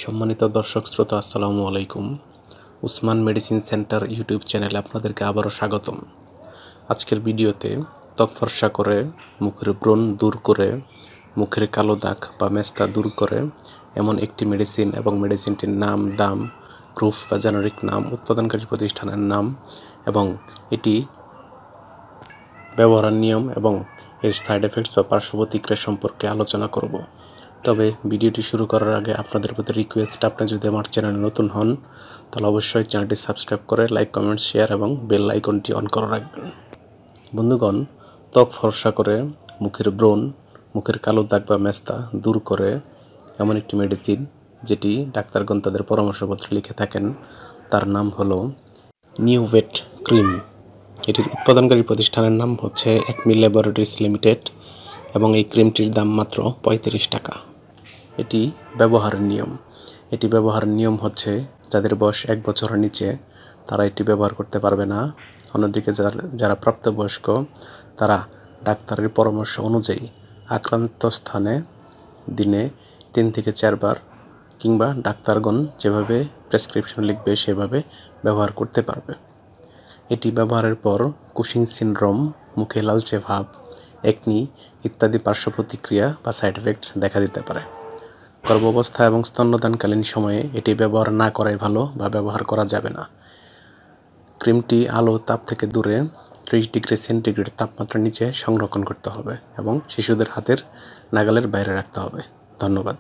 সম্মানিত দর্শক শ্রোতা আসসালামু আলাইকুম। উসমান মেডিসিন সেন্টার ইউটিউব চ্যানেলে আপনাদেরকে আবারও স্বাগতম। আজকের ভিডিওতে ত্বক ফর্সা করে, মুখের ব্রণ দূর করে, মুখের কালো দাগ বা মেস্তা দূর করে এমন একটি মেডিসিন এবং মেডিসিনটির নাম, দাম, প্রুফ বা জেনারিক নাম, উৎপাদনকারী প্রতিষ্ঠানের নাম এবং এটি ব্যবহারের নিয়ম এবং এর সাইড এফেক্টস বা পার্শ্ব প্রতিক্রিয়া সম্পর্কে আলোচনা করব। তবে ভিডিওটি শুরু করার আগে আপনাদের প্রতি রিকোয়েস্ট, আপনি যদি আমার চ্যানেলে নতুন হন তাহলে অবশ্যই চ্যানেলটি সাবস্ক্রাইব করে লাইক, কমেন্ট, শেয়ার এবং বেল আইকনটি অন করে রাখবেন। বন্ধুগণ, ত্বক ফর্সা করে, মুখের ব্রণ, মুখের কালো দাগ বা মেস্তা দূর করে এমন একটি মেডিসিন যেটি ডাক্তারগণ তাদের পরামর্শপত্রে লিখে থাকেন, তার নাম হলো নিউভেট ক্রিম। এটির উৎপাদনকারী প্রতিষ্ঠানের নাম হচ্ছে অ্যাকমি ল্যাবরেটরিজ লিমিটেড এবং এই ক্রিমটির দাম মাত্র 35 টাকা। এটি ব্যবহারের নিয়ম হচ্ছে, যাদের বয়স 1 বছরের নিচে তারা এটি ব্যবহার করতে পারবে না। অন্যদিকে যারা প্রাপ্তবয়স্ক তারা ডাক্তারের পরামর্শ অনুযায়ী আক্রান্ত স্থানে দিনে 3 থেকে 4 বার কিংবা ডাক্তারগণ যেভাবে প্রেসক্রিপশন লিখবে সেভাবে ব্যবহার করতে পারবে। এটি ব্যবহারের পর কুশিং সিনড্রোম, মুখে লালচে ভাব, একনি ইত্যাদি পার্শ্ব প্রতিক্রিয়া বা সাইড এফেক্টস দেখা দিতে পারে। গর্ভাবস্থা এবং স্তন্যদানকালীন সময়ে এটি ব্যবহার না করাই ভালো বা ব্যবহার করা যাবে না। ক্রিমটি আলো তাপ থেকে দূরে 30 ডিগ্রি সেন্টিগ্রেড তাপমাত্রার নিচে সংরক্ষণ করতে হবে এবং শিশুদের হাতের নাগালের বাইরে রাখতে হবে। ধন্যবাদ।